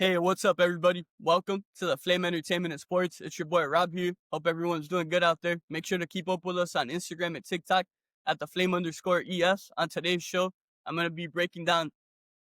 Hey, what's up, everybody? Welcome to the Flame Entertainment and Sports. It's your boy Rob here. Hope everyone's doing good out there. Make sure to keep up with us on Instagram and TikTok at the Flame_ES. On today's show, I'm going to be breaking down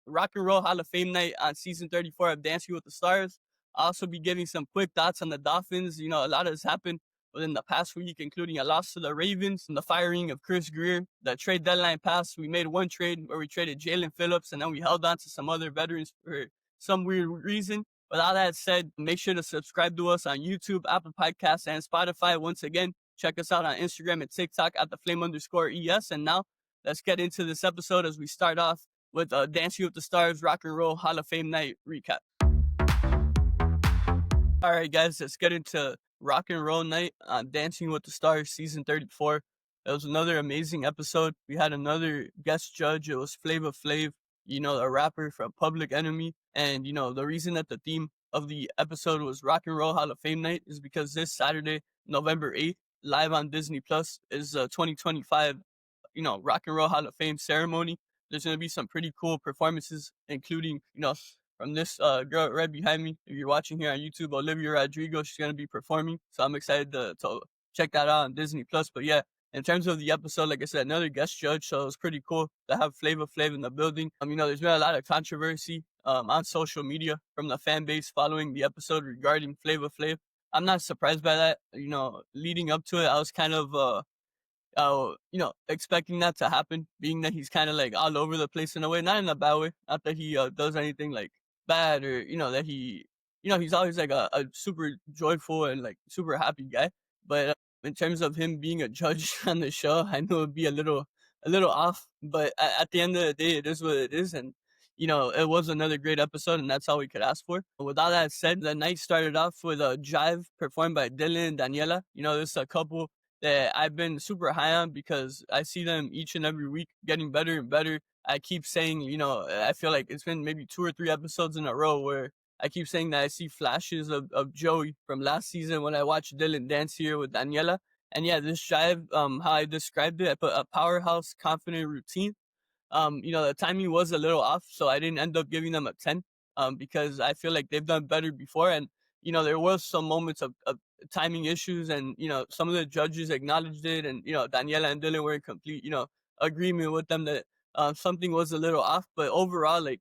Rock and Roll Hall of Fame night on season 34 of Dancing with the Stars. I'll also be giving some quick thoughts on the Dolphins. A lot has happened within the past week, including a loss to the Ravens and the firing of Chris Grier. The trade deadline passed. We made one trade where we traded Jaelan Phillips, and then we held on to some other veterans for some weird reason. With all that said, make sure to subscribe to us on YouTube, Apple Podcasts, and Spotify. Once again, check us out on Instagram and TikTok at the Flame_ES. And now let's get into this episode as we start off with Dancing with the Stars Rock and Roll Hall of Fame night recap. All right, guys, let's get into Rock and Roll night on Dancing with the Stars season 34. It was another amazing episode. We had another guest judge. It was Flavor Flav, a rapper from Public Enemy. And, the reason that the theme of the episode was Rock and Roll Hall of Fame night is because this Saturday, November 8th, live on Disney Plus is 2025, Rock and Roll Hall of Fame ceremony. There's going to be some pretty cool performances, including, from this girl right behind me. If you're watching here on YouTube, Olivia Rodrigo, she's going to be performing. So I'm excited to check that out on Disney Plus. But yeah, in terms of the episode, like I said, another guest judge. So it was pretty cool to have Flavor Flav in the building. There's been a lot of controversy on social media from the fan base following the episode regarding Flavor Flav. I'm not surprised by that. Leading up to it, I was kind of expecting that to happen, being that he's kind of like all over the place in a way, not in a bad way, not that he does anything like bad or, that he, he's always like a super joyful and like super happy guy. But in terms of him being a judge on the show, I know it'd be a little off, but at the end of the day, it is what it is. And, it was another great episode, and that's all we could ask for. With all that said, the night started off with a jive performed by Dylan and Daniella. This is a couple that I've been super high on because I see them each and every week getting better and better. I keep saying, I feel like it's been maybe 2 or 3 episodes in a row where I keep saying that I see flashes of Joey from last season when I watched Dylan dance here with Daniela. And yeah, this jive, how I described it, I put a powerhouse, confident routine. The timing was a little off, so I didn't end up giving them a 10 because I feel like they've done better before. And, there was some moments of timing issues, and, some of the judges acknowledged it. And, Daniela and Dylan were in complete, agreement with them that something was a little off. But overall, like,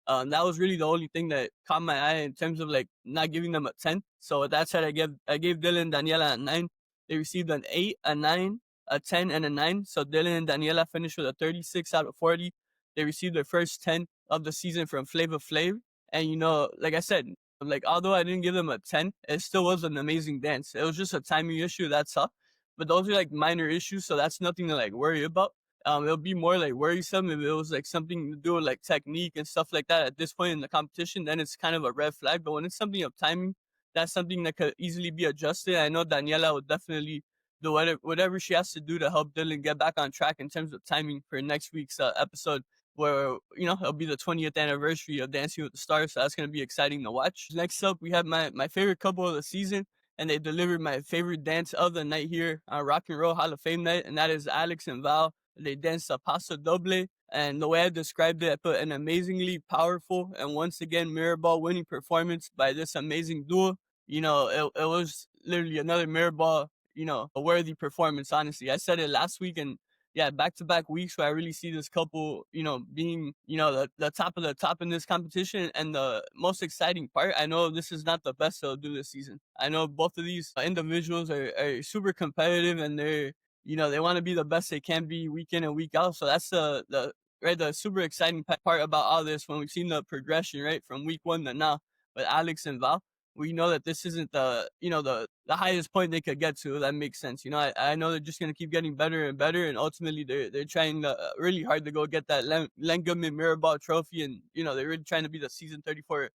that was really the only thing that caught my eye in terms of like not giving them a 10. So with that said, I gave Dylan and Daniela a 9. They received an 8, a 9, a 10, and a 9. So Dylan and Daniela finished with a 36 out of 40. They received their first 10 of the season from Flavor Flav. And, like I said, like, although I didn't give them a 10, it still was an amazing dance. It was just a timing issue, that's all. But those are like minor issues, so that's nothing to like worry about. It'll be more like worrisome if it was like something to do with like technique and stuff like that at this point in the competition. Then it's kind of a red flag. But when it's something of timing, that's something that could easily be adjusted. I know Daniela would definitely do whatever she has to do to help Dylan get back on track in terms of timing for next week's episode, where, it'll be the 20th anniversary of Dancing with the Stars. So that's going to be exciting to watch. Next up, we have my favorite couple of the season, and they delivered my favorite dance of the night here on Rock and Roll Hall of Fame night, and that is Alix and Val. They danced a paso doble, and the way I described it, I put an amazingly powerful and once again mirror ball winning performance by this amazing duo. It was literally another mirror ball, a worthy performance, honestly. I said it last week, and yeah, back-to-back weeks where I really see this couple, being, the top of the top in this competition. And the most exciting part, I know this is not the best they'll do this season. I know both of these individuals are super competitive, and they're, they want to be the best they can be week in and week out. So that's the super exciting part about all this, when we've seen the progression, right, from week 1 to now with Alix and Val. We know that this isn't the highest point they could get to. That makes sense. I know they're just going to keep getting better and better, and ultimately they're trying really hard to go get that Lengam Mirrorball trophy, and they're really trying to be the season 34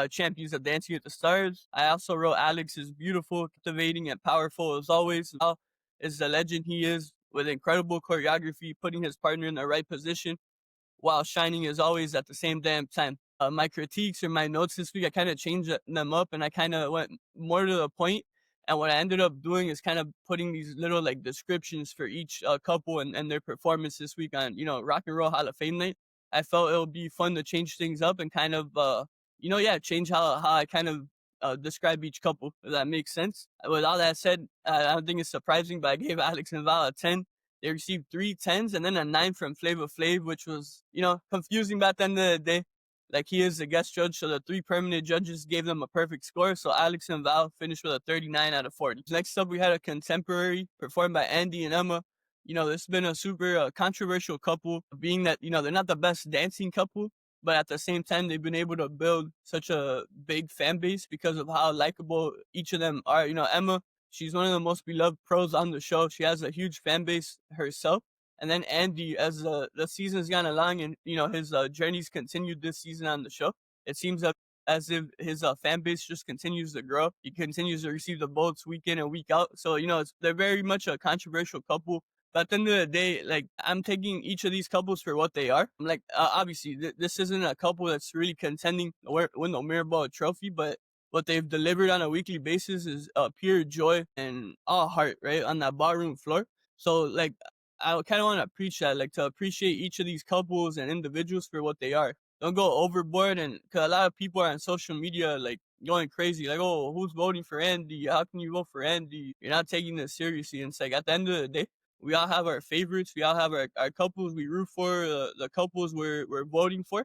champions of Dancing with the Stars. I also wrote Alix is beautiful, captivating, and powerful as always. Val is the legend he is, with incredible choreography, putting his partner in the right position while shining as always at the same damn time. My critiques or my notes this week, I kind of changed them up, and I kind of went more to the point. And what I ended up doing is kind of putting these little like descriptions for each couple and their performance this week on, Rock and Roll Hall of Fame night. I felt it would be fun to change things up and kind of yeah, change how I kind of describe each couple, if that makes sense. With all that said, I don't think it's surprising, but I gave Alix and Val a 10. They received 3 10s and then a 9 from Flavor Flav, which was, confusing back then the day. Like, he is the guest judge, so the 3 permanent judges gave them a perfect score. So Alix and Val finished with a 39 out of 40. Next up, we had a contemporary performed by Andy and Emma. This has been a super controversial couple, being that, they're not the best dancing couple, but at the same time, they've been able to build such a big fan base because of how likable each of them are. Emma, she's one of the most beloved pros on the show. She has a huge fan base herself. And then Andy, as the season's gone along and, his journey's continued this season on the show, it seems as if his fan base just continues to grow. He continues to receive the votes week in and week out. So, they're very much a controversial couple. But at the end of the day, like, I'm taking each of these couples for what they are. I'm like, obviously, this isn't a couple that's really contending to win the Mirrorball trophy, but what they've delivered on a weekly basis is pure joy and all heart, right, on that ballroom floor. So, like, I kind of want to preach that, like, to appreciate each of these couples and individuals for what they are. Don't go overboard, and because a lot of people are on social media, like, going crazy, like, oh, who's voting for Andy? How can you vote for Andy? You're not taking this seriously. And it's like, at the end of the day, we all have our favorites. We all have our couples we root for, the couples we're voting for.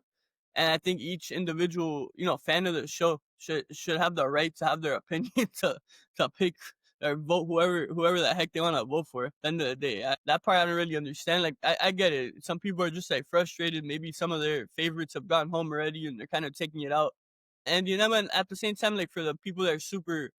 And I think each individual, fan of the show should have the right to have their opinion to pick or vote whoever the heck they want to vote for. At the end of the day, that part I don't really understand. Like, I get it. Some people are just like frustrated. Maybe some of their favorites have gone home already and they're kind of taking it out. And and at the same time, like, for the people that are super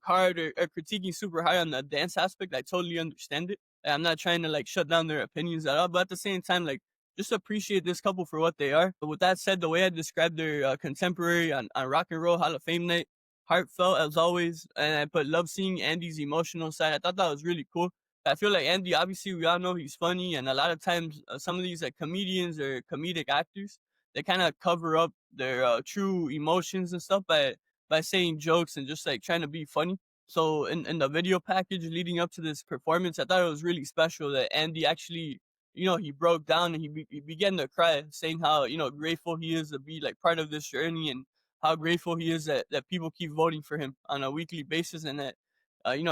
hard or critiquing super high on the dance aspect, I totally understand it. I'm not trying to like shut down their opinions at all, but at the same time, like, just appreciate this couple for what they are. But with that said, the way I described their contemporary on Rock and Roll Hall of Fame night, heartfelt as always, and I put love seeing Andy's emotional side. I thought that was really cool. I feel like Andy, obviously, we all know he's funny, and a lot of times some of these like comedians or comedic actors, they kind of cover up their true emotions and stuff by saying jokes and just like trying to be funny. So in the video package leading up to this performance, I thought it was really special that Andy actually, he broke down and he began to cry, saying how, grateful he is to be like part of this journey and how grateful he is that people keep voting for him on a weekly basis and that,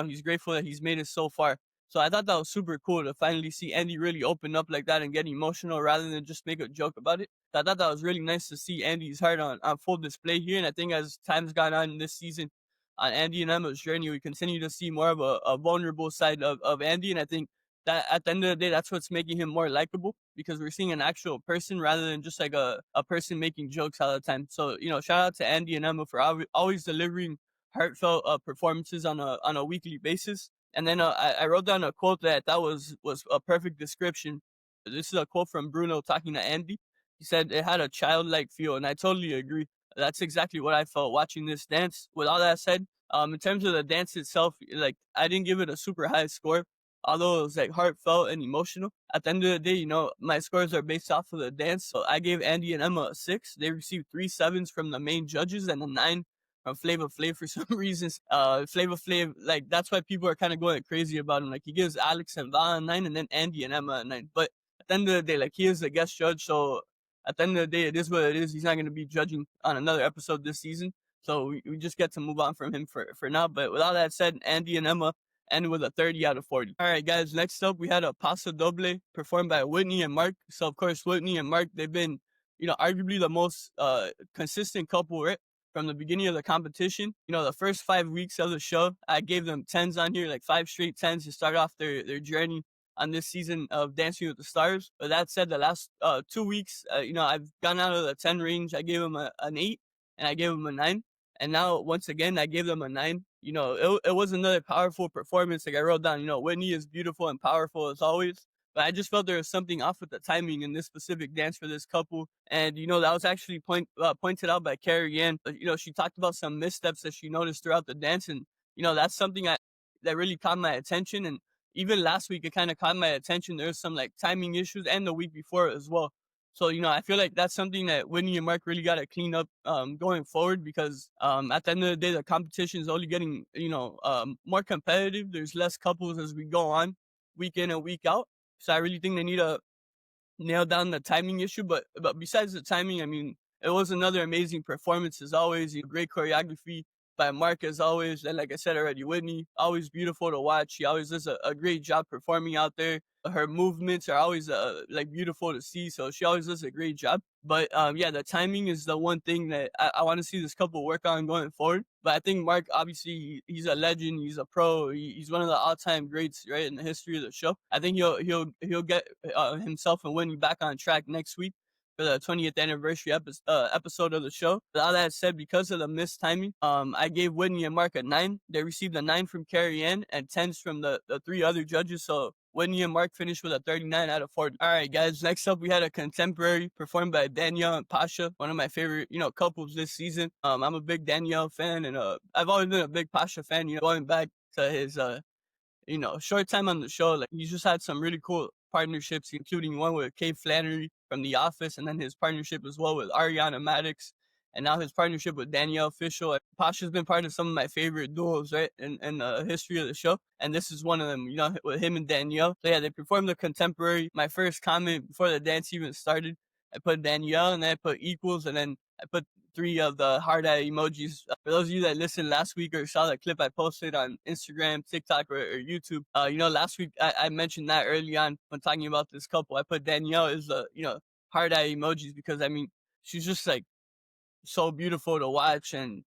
he's grateful that he's made it so far. So I thought that was super cool to finally see Andy really open up like that and get emotional rather than just make a joke about it. So I thought that was really nice to see Andy's heart on full display here. And I think as time's gone on this season, on Andy and Emma's journey, we continue to see more of a vulnerable side of Andy. And I think that at the end of the day, that's what's making him more likable because we're seeing an actual person rather than just like a person making jokes all the time. So, shout out to Andy and Emma for always delivering heartfelt performances on a weekly basis. And then I wrote down a quote that was a perfect description. This is a quote from Bruno talking to Andy. He said it had a childlike feel, and I totally agree. That's exactly what I felt watching this dance. With all that said, in terms of the dance itself, like, I didn't give it a super high score, although it was like heartfelt and emotional. At the end of the day, my scores are based off of the dance. So I gave Andy and Emma a 6. They received 3 7s from the main judges and a 9 from Flavor Flav for some reasons. Flavor Flav, like, that's why people are kind of going crazy about him. Like, he gives Alix and Val a 9 and then Andy and Emma a 9. But at the end of the day, like, he is a guest judge, so at the end of the day, it is what it is. He's not going to be judging on another episode this season. So we just get to move on from him for now. But with all that said, Andy and Emma ended with a 30 out of 40. All right, guys, next up, we had a Paso Doble performed by Whitney and Mark. So, of course, Whitney and Mark, they've been, arguably the most consistent couple, right? From the beginning of the competition. The first 5 weeks of the show, I gave them 10s on here, like 5 straight 10s to start off their journey on this season of Dancing with the Stars. But that said, the last 2 weeks, I've gone out of the 10 range. I gave them an 8 and I gave them a 9. And now, once again, I gave them a 9. It was another powerful performance. Like I wrote down, Whitney is beautiful and powerful as always. But I just felt there was something off with the timing in this specific dance for this couple. And, that was actually pointed out by Carrie Ann. She talked about some missteps that she noticed throughout the dance. And, that's something that really caught my attention. And even last week, it kind of caught my attention. There's some like timing issues and the week before as well. So, I feel like that's something that Whitney and Mark really got to clean up going forward because at the end of the day, the competition is only getting, more competitive. There's less couples as we go on week in and week out. So I really think they need to nail down the timing issue. But besides the timing, I mean, it was another amazing performance as always. Great choreography by Mark as always. And like I said already, Whitney, always beautiful to watch. She always does a great job performing out there. Her movements are always like beautiful to see. So she always does a great job. But yeah, the timing is the one thing that I want to see this couple work on going forward. But I think Mark, obviously, he's a legend. He's a pro. He's one of the all-time greats, right, in the history of the show. I think he'll get himself and Whitney back on track next week for the 20th anniversary episode of the show. But all that said, because of the missed timing, I gave Whitney and Mark a 9. They received a 9 from Carrie Ann and 10s from the 3 other judges. So Whitney and Mark finished with a 39 out of 40. All right, guys. Next up, we had a contemporary performed by Danielle and Pasha, one of my favorite, couples this season. I'm a big Danielle fan, and I've always been a big Pasha fan. Going back to his short time on the show, like he's just had some really cool partnerships, including one with Kay Flannery from The Office, and then his partnership as well with Ariana Madix, and now his partnership with Danielle Fishel. Pasha's been part of some of my favorite duos, right, in the history of the show, and this is one of them, with him and Danielle. So yeah, they performed the contemporary. My first comment before the dance even started, I put Danielle, and then I put equals, and then I put 3 of the heart eye emojis. For those of you that listened last week or saw that clip I posted on Instagram, TikTok, or YouTube, last week I mentioned that early on when talking about this couple. I put Danielle as the, heart eye emojis because, I mean, she's just like so beautiful to watch. And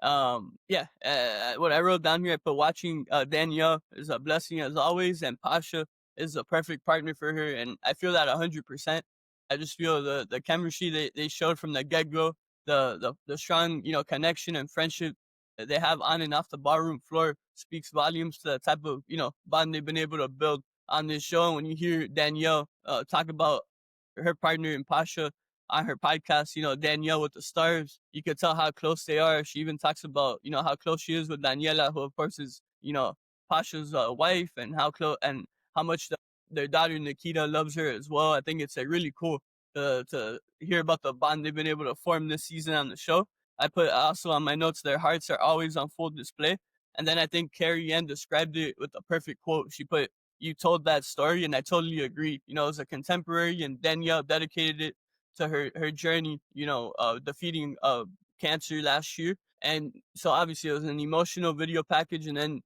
what I wrote down here, I put watching Danielle is a blessing as always, and Pasha is a perfect partner for her, and I feel that 100%. I just feel the chemistry they showed from the get-go, the strong connection and friendship that they have on and off the ballroom floor speaks volumes to the type of bond they've been able to build on this show. And when you hear Danielle talk about her partner in Pasha on her podcast, Danielle with the stars, you could tell how close they are. She even talks about, how close she is with Daniella, who of course is, Pasha's wife, and how close and how much their daughter Nikita loves her as well. I think it's really cool to hear about the bond they've been able to form this season on the show. I put also on my notes, their hearts are always on full display. And then I think Carrie Ann described it with a perfect quote. She put, "You told that story," and I totally agree. It's a contemporary, and Danielle dedicated it to her journey, defeating cancer last year. And so obviously it was an emotional video package, and then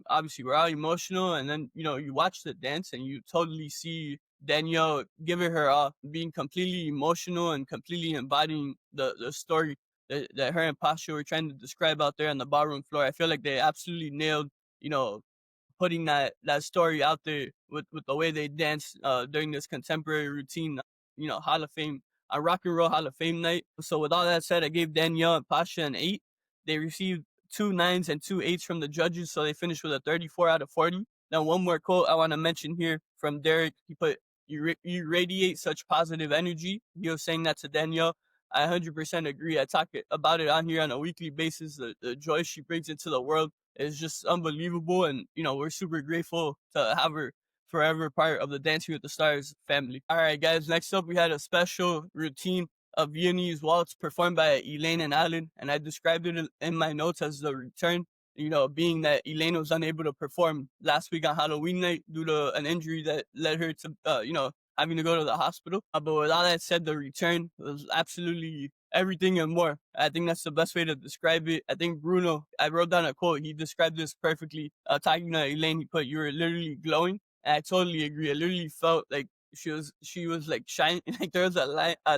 obviously we're all emotional, and then you watch the dance and you totally see Danielle giving her all, being completely emotional and completely embodying the story that her and Pasha were trying to describe out there on the ballroom floor. I feel like they absolutely nailed, putting that story out there with the way they danced during this contemporary routine, Hall of Fame, a Rock and Roll Hall of Fame night. So with all that said, I gave Danielle and Pasha an 8. They received 2 9s and 2 8s from the judges, so they finished with a 34 out of 40. Now, one more quote I want to mention here from Derek. He put, you radiate such positive energy. He was saying that to Danielle. I 100% agree. I talk about it on here on a weekly basis. The joy she brings into the world is just unbelievable. And, we're super grateful to have her forever part of the Dancing with the Stars family. All right, guys. Next up, we had a special routine of Viennese waltz performed by Elaine Alan. And I described it in my notes as the return, being that Elaine was unable to perform last week on Halloween night due to an injury that led her to, having to go to the hospital. But with all that said, the return was absolutely everything and more. I think that's the best way to describe it. I think Bruno, I wrote down a quote. He described this perfectly. Talking to Elaine, he put, "You were literally glowing." And I totally agree. I literally felt like she was like shining, like there was a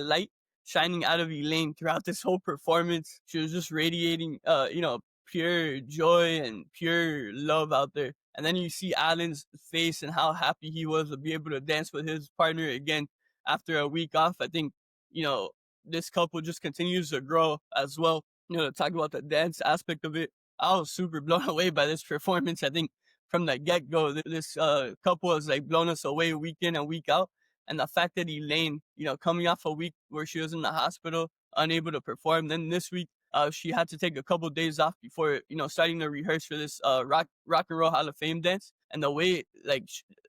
light shining out of Elaine throughout this whole performance. She was just radiating, pure joy and pure love out there. And then you see Alan's face and how happy he was to be able to dance with his partner again after a week off. I think, this couple just continues to grow as well. To talk about the dance aspect of it, I was super blown away by this performance. I think from the get-go, this couple has like blown us away week in and week out. And the fact that Elaine, coming off a week where she was in the hospital, unable to perform, then this week, she had to take a couple of days off before, starting to rehearse for this Rock and Roll Hall of Fame dance. And the way, like,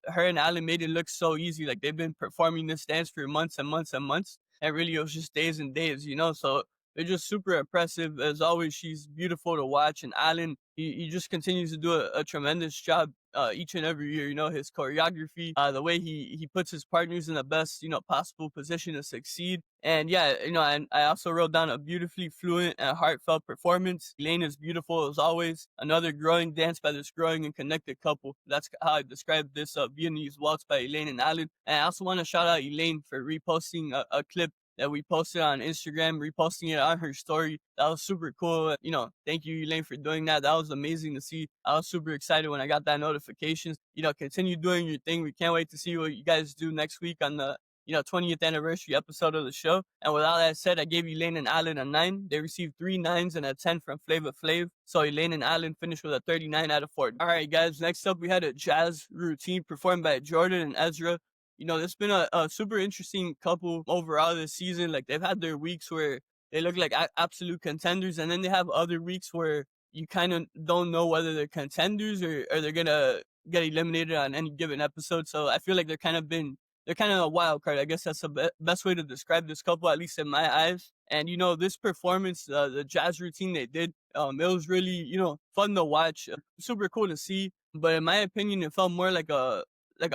her and Alan made it look so easy. Like, they've been performing this dance for months and months and months. And really, it was just days and days, So they're just super impressive. As always, she's beautiful to watch. And Alan, he just continues to do a tremendous job each and every year. You know, his choreography, the way he puts his partners in the best, you know, possible position to succeed. And yeah, you know, and I also wrote down a beautifully fluent and heartfelt performance. Elaine is beautiful as always. Another growing dance by this growing and connected couple. That's how I described this Viennese waltz by Elaine and Alan. And I also want to shout out Elaine for reposting a clip that we posted on Instagram, reposting it on her story. That was super cool. You know, thank you, Elaine, for doing that. That was amazing to see. I was super excited when I got that notification. You know, continue doing your thing. We can't wait to see what you guys do next week on the 20th anniversary episode of the show. And with all that said, I gave Elaine and Alan a 9. They received 3 9s and a 10 from Flavor Flav. So Elaine and Alan finished with a 39 out of 40. All right, guys. Next up, we had a jazz routine performed by Jordan and Ezra. You know, it's been a super interesting couple overall this season. Like, they've had their weeks where they look like absolute contenders, and then they have other weeks where you kind of don't know whether they're contenders or they're gonna get eliminated on any given episode. So I feel like they're kind of a wild card. I guess that's the best way to describe this couple, at least in my eyes. And, you know, this performance, the jazz routine they did, it was really, you know, fun to watch, super cool to see. But in my opinion, it felt more like a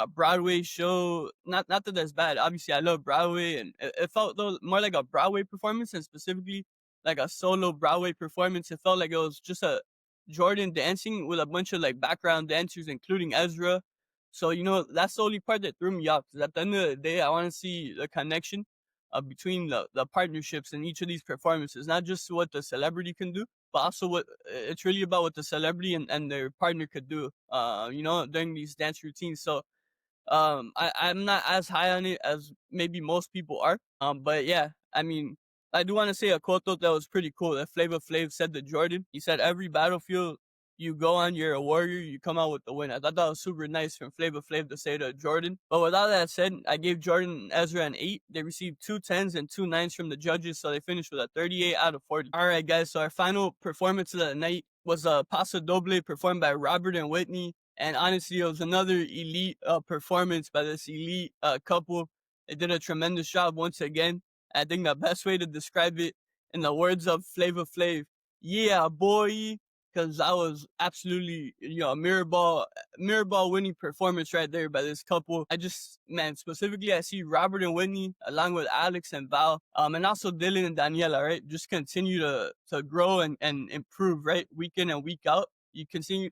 Broadway show. Not that that's bad. Obviously, I love Broadway, and it felt though more like a Broadway performance, and specifically like a solo Broadway performance. It felt like it was just a Jordan dancing with a bunch of like background dancers, including Ezra. So, you know, that's the only part that threw me off. Because at the end of the day, I want to see the connection between the partnerships in each of these performances, not just what the celebrity can do, but also what it's really about what the celebrity and their partner could do, you know, during these dance routines. So I'm not as high on it as maybe most people are. But yeah, I mean, I do want to say a quote though that was pretty cool that Flavor Flav said to Jordan. He said, "Every battlefield you go on, you're a warrior, you come out with the win." I thought that was super nice from Flavor Flav to say to Jordan. But with all that said, I gave Jordan and Ezra an 8. They received 2 10s and 2 9s from the judges, so they finished with a 38 out of 40. All right, guys, so our final performance of the night was a Paso Doble performed by Robert and Whitney. And honestly, it was another elite performance by this elite couple. They did a tremendous job once again. I think the best way to describe it, in the words of Flavor Flav, yeah, boy, because that was absolutely, you know, a mirror ball winning performance right there by this couple. I just, man, specifically, I see Robert and Whitney along with Alix and Val, and also Dylan and Daniella, right? Just continue to grow and improve, right? Week in and week out. You continue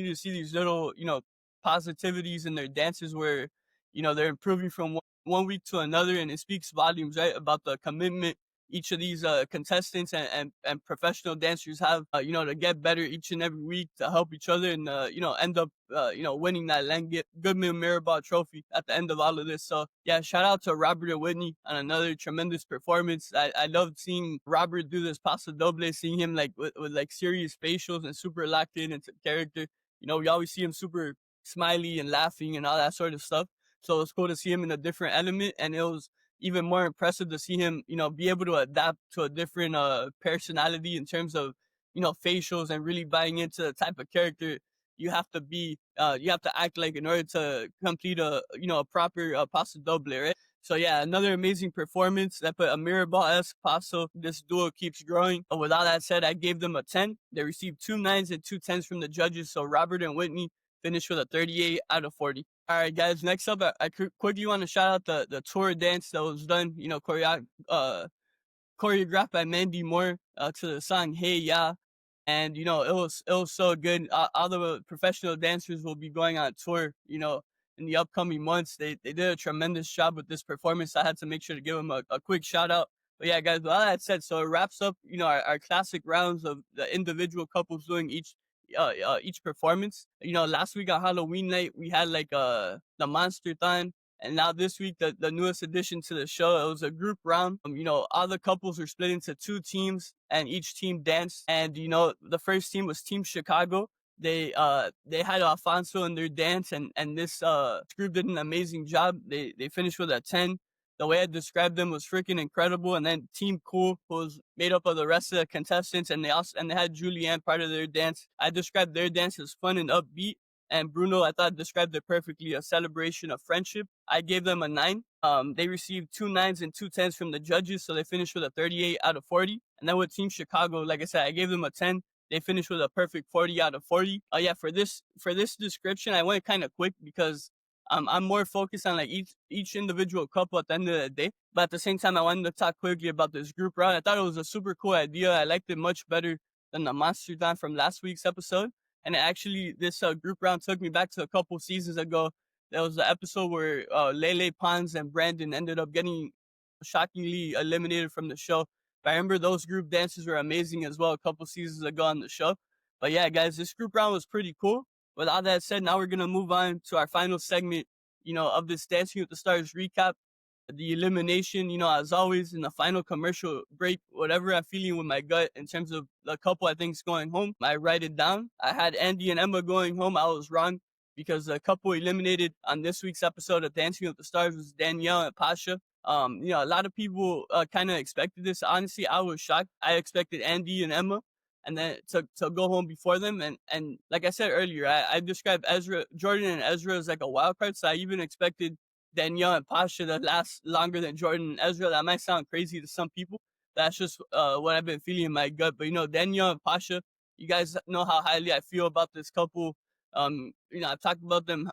to see these little, you know, positivities in their dances where, you know, they're improving from one week to another, and it speaks volumes, right, about the commitment each of these contestants and professional dancers have, you know, to get better each and every week, to help each other, and you know, end up you know, winning that Goodman Mirabal trophy at the end of all of this. So yeah, shout out to Robert and Whitney on another tremendous performance. I loved seeing Robert do this Paso Doble, seeing him like with like serious facials and super locked in into character. You know, we always see him super smiley and laughing and all that sort of stuff. So it's cool to see him in a different element, and it was even more impressive to see him, you know, be able to adapt to a different personality in terms of, you know, facials, and really buying into the type of character you have to be, you have to act like in order to complete a, you know, a proper Paso Doble, right? So yeah, another amazing performance that put a Mirabal-esque Paso. This duo keeps growing. But with all that said, I gave them a 10. They received 2 9s and 2 10s from the judges. So Robert and Whitney finished with a 38 out of 40. All right, guys. Next up, I quickly want to shout out the tour dance that was done, you know, choreographed by Mandy Moore to the song "Hey Ya," and you know, it was so good. All the professional dancers will be going on tour, you know, in the upcoming months. They did a tremendous job with this performance. I had to make sure to give them a quick shout out. But yeah, guys, with all that said, so it wraps up, you know, our classic rounds of the individual couples doing each performance. You know, last week on Halloween night, we had like the Monster Thon. And now this week, the newest addition to the show, it was a group round. You know, all the couples were split into 2 teams, and each team danced. And, you know, the first team was Team Chicago. They had Alfonso in their dance, and this group did an amazing job. They finished with a 10. The way I described them was freaking incredible. And then Team Cool, who was made up of the rest of the contestants, and they had Julianne part of their dance. I described their dance as fun and upbeat. and Bruno, I thought described it perfectly, a celebration of friendship. I gave them a 9. They received 2 9s and 2 10s from the judges, so they finished with a 38 out of 40. And then with Team Chicago, like I said, I gave them a 10. They finished with a perfect 40 out of 40. Yeah, for this description, I went kind of quick because I'm more focused on like each individual couple at the end of the day. But at the same time, I wanted to talk quickly about this group round. I thought it was a super cool idea. I liked it much better than the Monster Time from last week's episode. And actually, this group round took me back to a couple seasons ago. There was the episode where Lele Pons and Brandon ended up getting shockingly eliminated from the show. But I remember those group dances were amazing as well a couple seasons ago on the show. But yeah, guys, this group round was pretty cool. With all that said, now we're going to move on to our final segment, of this Dancing with the Stars recap. The elimination, as always, in the final commercial break, whatever I'm feeling with my gut in terms of the couple I think is going home, I write it down. I had Andy and Emma going home. I was wrong because the couple eliminated on this week's episode of Dancing with the Stars was Danielle and Pasha. A lot of people kind of expected this. Honestly, I was shocked. I expected Andy and Emma and then to go home before them. And like I said earlier, I described Jordan and Ezra as like a wild card. So I even expected Danielle and Pasha to last longer than Jordan and Ezra. That might sound crazy to some people. That's just what I've been feeling in my gut. But, Danielle and Pasha, you guys know how highly I feel about this couple. I've talked about them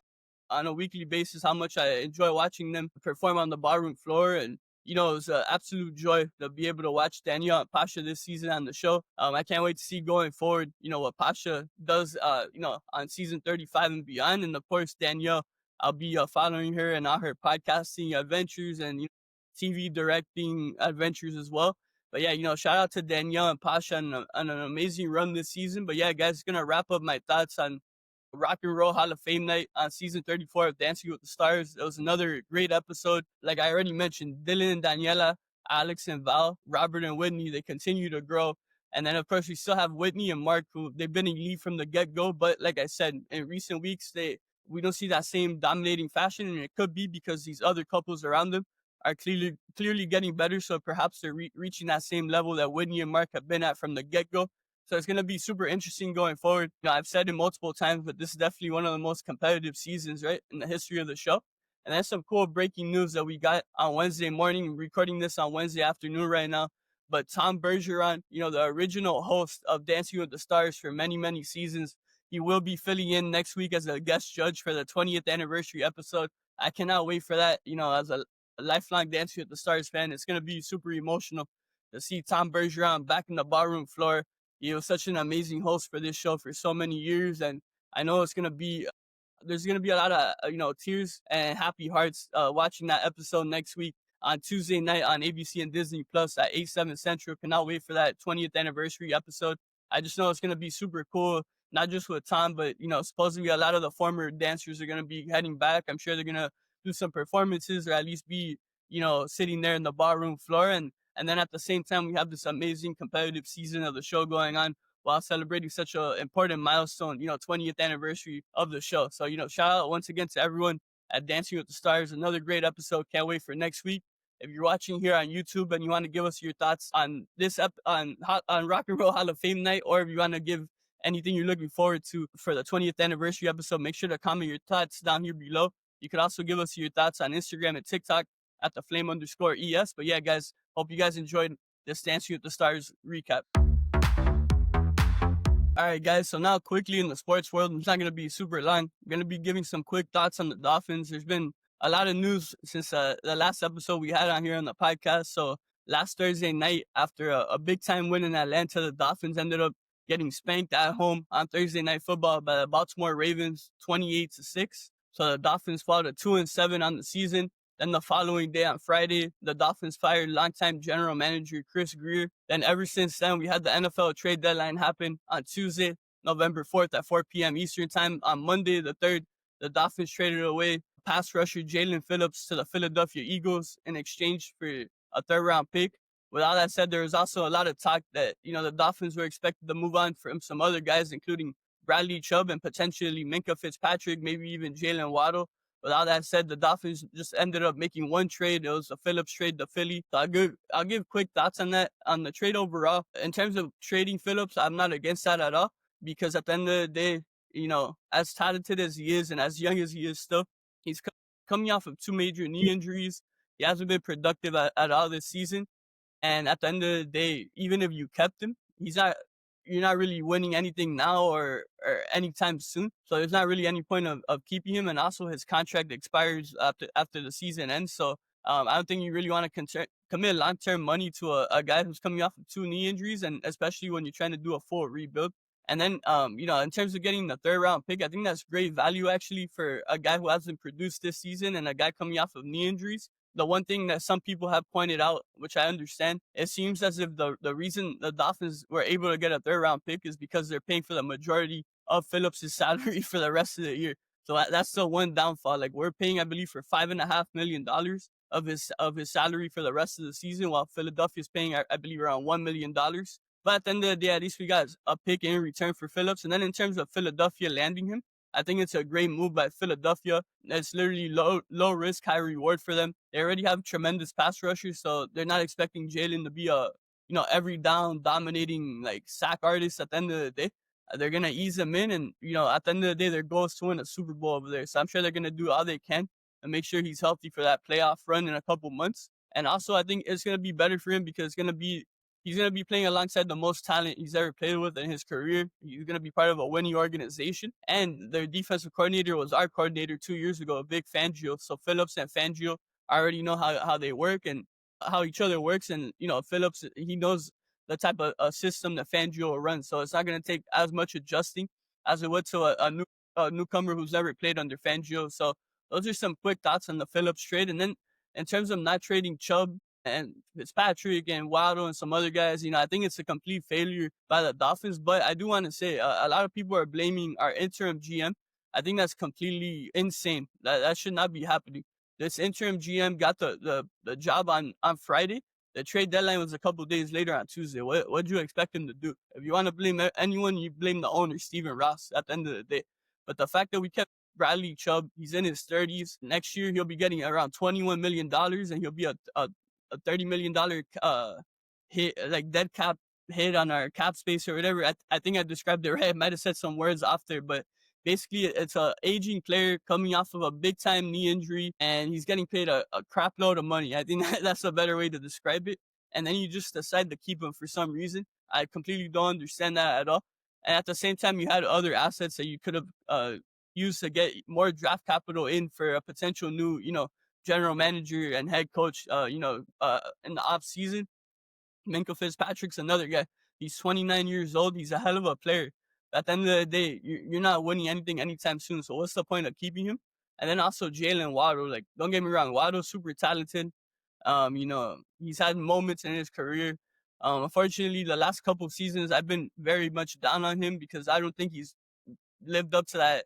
on a weekly basis, how much I enjoy watching them perform on the ballroom floor. And, it was an absolute joy to be able to watch Danielle and Pasha this season on the show. I can't wait to see going forward, what Pasha does, on season 35 and beyond. And of course, Danielle, I'll be following her and all her podcasting adventures and TV directing adventures as well. But yeah, shout out to Danielle and Pasha on an amazing run this season. But yeah, guys, gonna wrap up my thoughts on Rock and Roll Hall of Fame night on season 34 of Dancing with the Stars. It was another great episode. Like I already mentioned, Dylan and Daniella, Alix and Val, Robert and Whitney, they continue to grow. And then, of course, we still have Whitney and Mark, who they've been in lead from the get-go. But like I said, in recent weeks, we don't see that same dominating fashion. And it could be because these other couples around them are clearly getting better. So perhaps they're reaching that same level that Whitney and Mark have been at from the get-go. So it's going to be super interesting going forward. I've said it multiple times, but this is definitely one of the most competitive seasons, right, in the history of the show. And that's some cool breaking news that we got on Wednesday morning. I'm recording this on Wednesday afternoon right now. But Tom Bergeron, the original host of Dancing with the Stars for many, many seasons, he will be filling in next week as a guest judge for the 20th anniversary episode. I cannot wait for that. As a lifelong Dancing with the Stars fan, it's going to be super emotional to see Tom Bergeron back in the ballroom floor. He was such an amazing host for this show for so many years. And I know there's going to be a lot of, tears and happy hearts watching that episode next week on Tuesday night on ABC and Disney Plus at 8/7 Central. Cannot wait for that 20th anniversary episode. I just know it's going to be super cool, not just with Tom, but, supposedly a lot of the former dancers are going to be heading back. I'm sure they're going to do some performances or at least be, sitting there in the ballroom floor. And then at the same time, we have this amazing competitive season of the show going on while celebrating such an important milestone, 20th anniversary of the show. So, shout out once again to everyone at Dancing with the Stars. Another great episode. Can't wait for next week. If you're watching here on YouTube and you want to give us your thoughts on this on Rock and Roll Hall of Fame night, or if you want to give anything you're looking forward to for the 20th anniversary episode, make sure to comment your thoughts down here below. You could also give us your thoughts on Instagram and TikTok at @theflame_ES. But yeah, guys, hope you guys enjoyed this Dancing with the Stars recap. All right, guys, so now quickly in the sports world, it's not going to be super long. I'm going to be giving some quick thoughts on the Dolphins. There's been a lot of news since the last episode we had on here on the podcast. So last Thursday night, after a big-time win in Atlanta, the Dolphins ended up getting spanked at home on Thursday Night Football by the Baltimore Ravens, 28-6. So the Dolphins fall to 2-7 on the season. Then the following day on Friday, the Dolphins fired longtime general manager Chris Grier. Then ever since then, we had the NFL trade deadline happen on Tuesday, November 4th at 4 p.m. Eastern time. On Monday, the 3rd, the Dolphins traded away pass rusher Jaelan Phillips to the Philadelphia Eagles in exchange for a 3rd-round pick. With all that said, there was also a lot of talk that, the Dolphins were expected to move on from some other guys, including Bradley Chubb and potentially Minkah Fitzpatrick, maybe even Jalen Waddle. With all that said, the Dolphins just ended up making one trade. It was a Phillips trade to Philly. So I'll give quick thoughts on that, on the trade overall. In terms of trading Phillips, I'm not against that at all, because at the end of the day, as talented as he is and as young as he is still, he's coming off of 2 major knee injuries. He hasn't been productive at all this season. And at the end of the day, even if you kept him, you're not really winning anything now or anytime soon. So there's not really any point of keeping him. And also his contract expires after the season ends. So I don't think you really want to commit long-term money to a guy who's coming off of 2 knee injuries, and especially when you're trying to do a full rebuild. And then, in terms of getting the 3rd-round pick, I think that's great value actually for a guy who hasn't produced this season and a guy coming off of knee injuries. The one thing that some people have pointed out, which I understand, it seems as if the reason the Dolphins were able to get a 3rd-round pick is because they're paying for the majority of Phillips' salary for the rest of the year. So that's the one downfall. Like, we're paying, I believe, for $5.5 million of his salary for the rest of the season, while Philadelphia's paying, I believe, around $1 million. But at the end of the day, at least we got a pick in return for Phillips. And then in terms of Philadelphia landing him, I think it's a great move by Philadelphia. It's literally low risk, high reward for them. They already have tremendous pass rushers, so they're not expecting Jaelan to be a every down dominating like sack artist at the end of the day. They're gonna ease him in, and at the end of the day, their goal is to win a Super Bowl over there. So I'm sure they're gonna do all they can and make sure he's healthy for that playoff run in a couple months. And also, I think it's gonna be better for him because he's going to be playing alongside the most talent he's ever played with in his career. He's going to be part of a winning organization. And their defensive coordinator was our coordinator 2 years ago, Vic Fangio. So Phillips and Fangio already know how they work and how each other works. And, Phillips, he knows the type of system that Fangio runs. So it's not going to take as much adjusting as it would to a newcomer who's never played under Fangio. So those are some quick thoughts on the Phillips trade. And then in terms of not trading Chubb and Fitzpatrick and Waddle and some other guys, I think it's a complete failure by the Dolphins. But I do want to say a lot of people are blaming our interim GM. I think that's completely insane. That should not be happening. This interim GM got the job on Friday. The trade deadline was a couple of days later on Tuesday. What do you expect him to do? If you want to blame anyone, you blame the owner, Stephen Ross, at the end of the day. But the fact that we kept Bradley Chubb, he's in his 30s. Next year, he'll be getting around $21 million, and he'll be a $30 million hit, like dead cap hit on our cap space or whatever. I think I described it right. I might have said some words off there, but basically it's a aging player coming off of a big time knee injury, and he's getting paid a crap load of money. I think that's a better way to describe it. And then you just decide to keep him for some reason. I completely don't understand that at all. And at the same time, you had other assets that you could have used to get more draft capital in for a potential new, general manager and head coach, in the off season. Minkah Fitzpatrick's another guy. He's 29 years old. He's a hell of a player. At the end of the day, you're not winning anything anytime soon. So what's the point of keeping him? And then also Jalen Waddle. Like, don't get me wrong, Waddle's super talented. He's had moments in his career. Unfortunately, the last couple of seasons, I've been very much down on him because I don't think he's lived up to that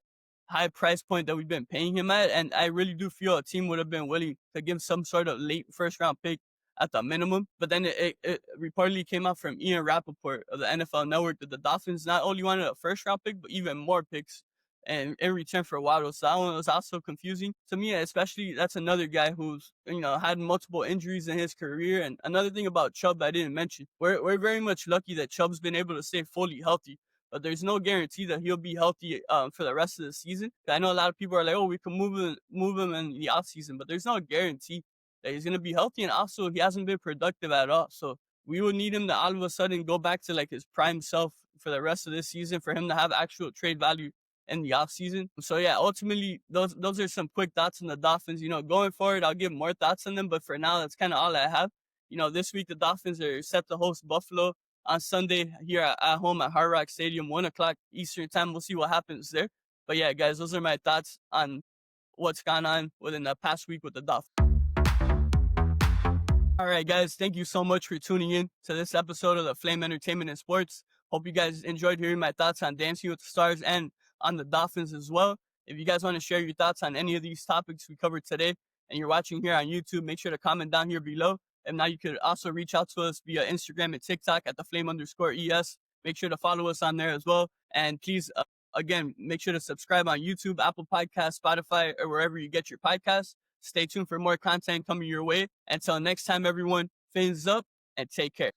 high price point that we've been paying him at. And I really do feel a team would have been willing to give some sort of late 1st-round pick at the minimum. But then it reportedly came out from Ian Rappaport of the NFL Network that the Dolphins not only wanted a 1st-round pick, but even more picks and in return for Waddle. So that one was also confusing to me, especially that's another guy who's, had multiple injuries in his career. And another thing about Chubb I didn't mention, we're very much lucky that Chubb's been able to stay fully healthy. But there's no guarantee that he'll be healthy for the rest of the season. I know a lot of people are like, oh, we can move him in the offseason, but there's no guarantee that he's going to be healthy. And also, he hasn't been productive at all. So we would need him to all of a sudden go back to like his prime self for the rest of this season for him to have actual trade value in the offseason. So yeah, ultimately, those are some quick thoughts on the Dolphins. Going forward, I'll give more thoughts on them. But for now, that's kind of all I have. This week, the Dolphins are set to host Buffalo on Sunday here at home at Hard Rock Stadium, 1 o'clock Eastern time. We'll see what happens there. But yeah, guys, those are my thoughts on what's gone on within the past week with the Dolphins. All right, guys, thank you so much for tuning in to this episode of the Flame Entertainment and Sports. Hope you guys enjoyed hearing my thoughts on Dancing with the Stars and on the Dolphins as well. If you guys want to share your thoughts on any of these topics we covered today and you're watching here on YouTube, make sure to comment down here below. And now you could also reach out to us via Instagram and TikTok at @theflame_ES. Make sure to follow us on there as well. And please, again, make sure to subscribe on YouTube, Apple Podcasts, Spotify, or wherever you get your podcasts. Stay tuned for more content coming your way. Until next time, everyone, fins up and take care.